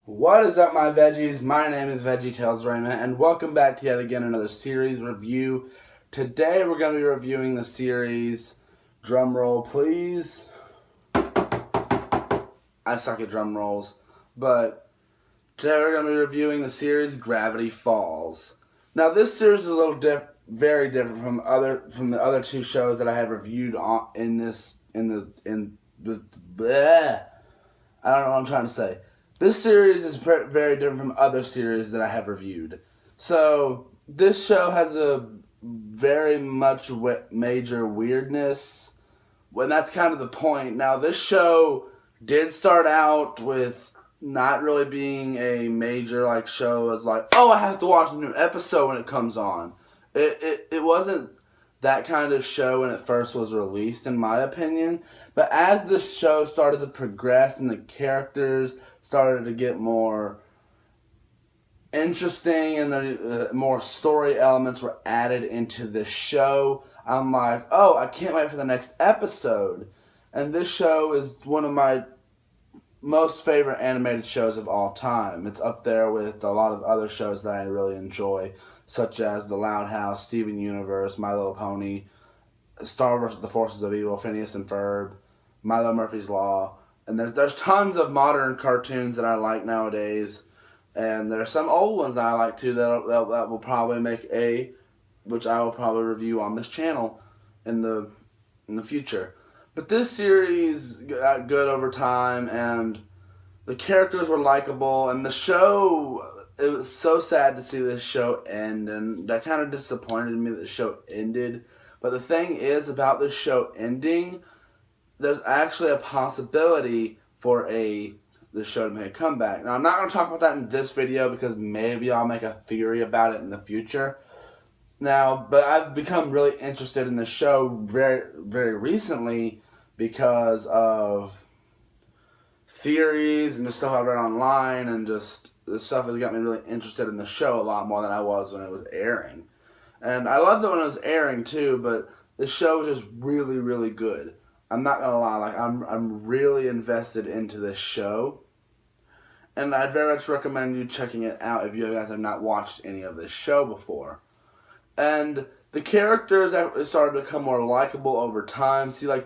What is up, my veggies? My name is VeggieTales Raymond, and welcome back to yet again another series review. Today we're going to be reviewing the series, drumroll please. I suck at drum rolls, but today we're going to be reviewing the series Gravity Falls. Now this series is a little very different from the other two shows that I have reviewed I don't know what I'm trying to say. This series is very different from other series that I have reviewed. So, this show has a very much major weirdness, and that's kind of the point. Now, this show did start out with not really being a major show as oh, I have to watch a new episode when it comes on. It wasn't that kind of show when it first was released, in my opinion. But as the show started to progress and the characters started to get more interesting and the more story elements were added into the show, I'm like, oh, I can't wait for the next episode. And this show is one of my most favorite animated shows of all time. It's up there with a lot of other shows that I really enjoy, such as The Loud House, Steven Universe, My Little Pony, Star vs. the Forces of Evil, Phineas and Ferb, Milo Murphy's Law. And there's tons of modern cartoons that I like nowadays. And there's some old ones that I like too that will probably which I will probably review on this channel in the future. But this series got good over time, and the characters were likable, and the show, it was so sad to see this show end, and that kind of disappointed me that the show ended. But the thing is about this show ending, there's actually a possibility for the show to make a comeback. Now, I'm not going to talk about that in this video because maybe I'll make a theory about it in the future. Now, but I've become really interested in the show very, very recently because of theories and the stuff I read online, and just this stuff has got me really interested in the show a lot more than I was when it was airing. And I loved it when it was airing too, but the show was just really, really good. I'm not gonna lie, I'm really invested into this show, and I'd very much recommend you checking it out if you guys have not watched any of this show before. And the characters started to become more likable over time. For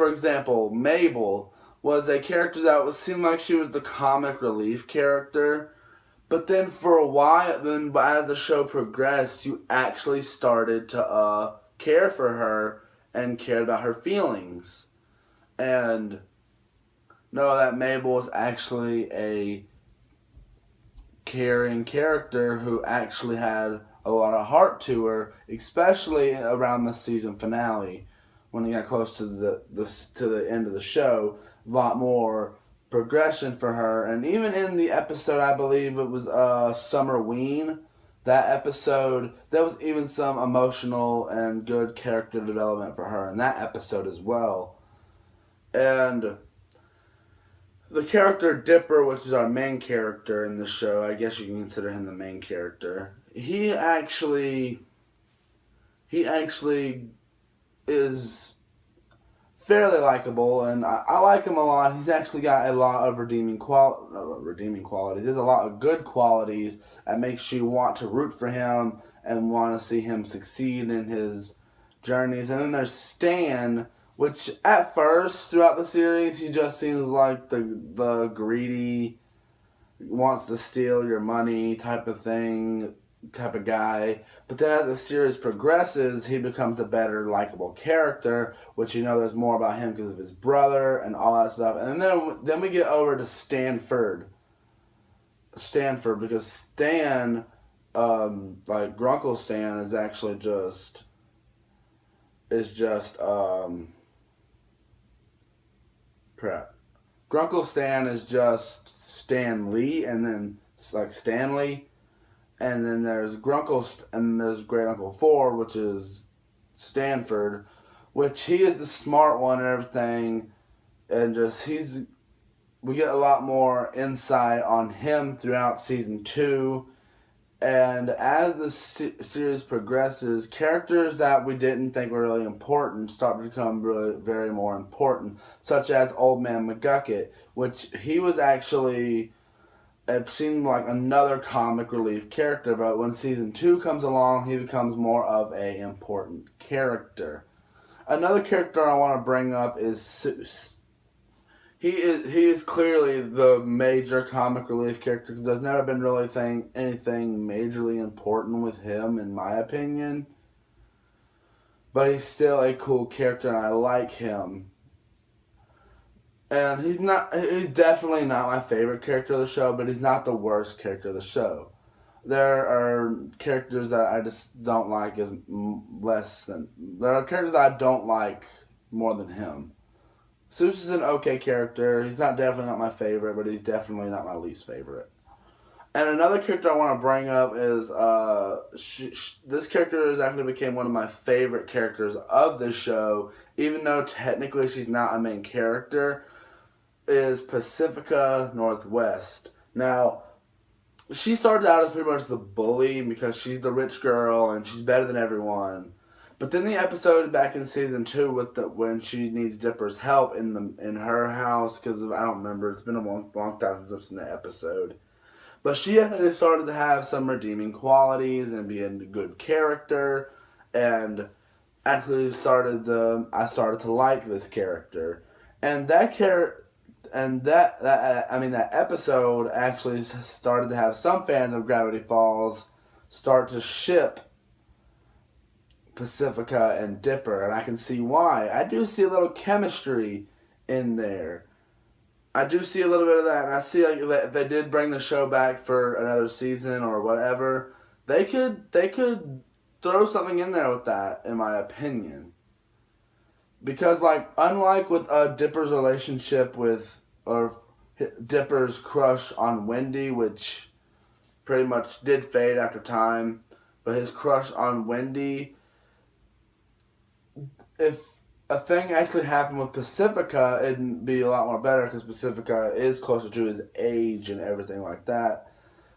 example, Mabel was a character that seemed like she was the comic relief character. But then for a while, as the show progressed, you actually started to care for her and cared about her feelings. And know that Mabel was actually a caring character who actually had a lot of heart to her, especially around the season finale. When he got close to the end of the show, a lot more progression for her. And even in the episode, I believe it was Summerween, that episode, there was even some emotional and good character development for her in that episode as well. And the character Dipper, which is our main character in the show, I guess you can consider him the main character. He actually is fairly likable, and I like him a lot. He's actually got a lot of redeeming qualities. There's a lot of good qualities that makes you want to root for him and want to see him succeed in his journeys. And then there's Stan, which at first throughout the series he just seems like the greedy, wants to steal your money type of guy. But then as the series progresses, he becomes a better likable character, which there's more about him because of his brother and all that stuff. And then we get over to Stanford, because Stan, Grunkle Stan is actually crap. Grunkle Stan is just Stan Lee, and then Stanley. And then there's there's Great Uncle 4, which is Stanford, which he is the smart one and everything, and we get a lot more insight on him throughout season 2, And as the series progresses, characters that we didn't think were really important start to become really very more important, such as Old Man McGucket, which he was actually, it seemed like another comic relief character, but when season 2 comes along, he becomes more of a important character. Another character I want to bring up is Seuss. He is clearly the major comic relief character because there's never been really anything majorly important with him, in my opinion. But he's still a cool character, and I like him. And he's definitely not my favorite character of the show, but he's not the worst character of the show. There are characters that I just don't like as less than. There are characters that I don't like more than him. Seuss is an okay character. He's definitely not my favorite, but he's definitely not my least favorite. And another character I want to bring up is this character has actually became one of my favorite characters of the show, even though technically she's not a main character, is Pacifica Northwest. Now, she started out as pretty much the bully because she's the rich girl and she's better than everyone. But then the episode back in season 2 with when she needs Dipper's help in her house, because I don't remember, it's been a long time since I've seen the episode. But she actually started to have some redeeming qualities and be a good character, and actually I started to like this character, and that that episode actually started to have some fans of Gravity Falls start to ship Pacifica and Dipper, and I can see why. I do see a little chemistry in there. I do see a little bit of that, and I see like if they did bring the show back for another season or whatever, they could throw something in there with that, in my opinion. Because like unlike with Dipper's relationship with or Dipper's crush on Wendy, which pretty much did fade after time, but his crush on Wendy, if a thing actually happened with Pacifica, it'd be a lot more better because Pacifica is closer to his age and everything like that.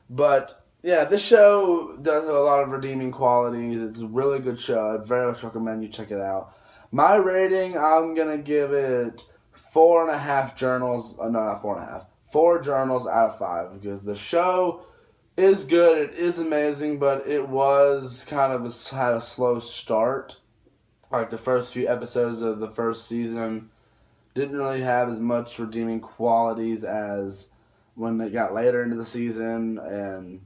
But yeah, this show does have a lot of redeeming qualities. It's a really good show. I very much recommend you check it out. My rating, I'm gonna give it 4.5 journals. No, not 4.5. 4 journals out of 5 because the show is good. It is amazing, but it was kind of had a slow start. Like the first few episodes of the first season didn't really have as much redeeming qualities as when they got later into the season and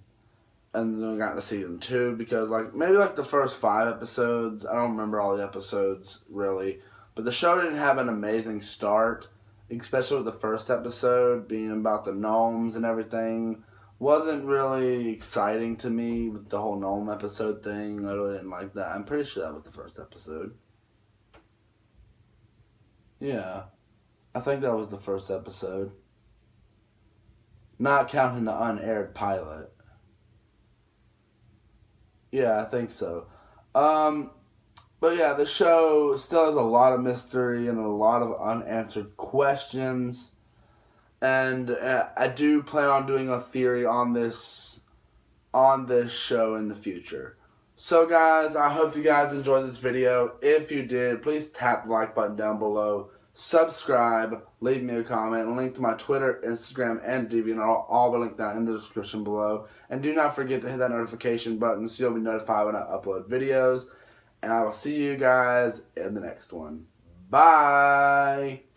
then we got into season 2 because maybe the first 5 episodes, I don't remember all the episodes really, but the show didn't have an amazing start, especially with the first episode being about the gnomes and everything. Wasn't really exciting to me with the whole gnome episode thing. I really didn't like that. I'm pretty sure that was the first episode. Yeah, I think that was the first episode. Not counting the unaired pilot. Yeah, I think so. Um, but yeah, the show still has a lot of mystery and a lot of unanswered questions. And I do plan on doing a theory on this show in the future. So guys, I hope you guys enjoyed this video. If you did, please tap the like button down below. Subscribe, leave me a comment, link to my Twitter, Instagram, and deviant are all will link down in the description below. And do not forget to hit that notification button so you'll be notified when I upload videos. And I will see you guys in the next one. Bye!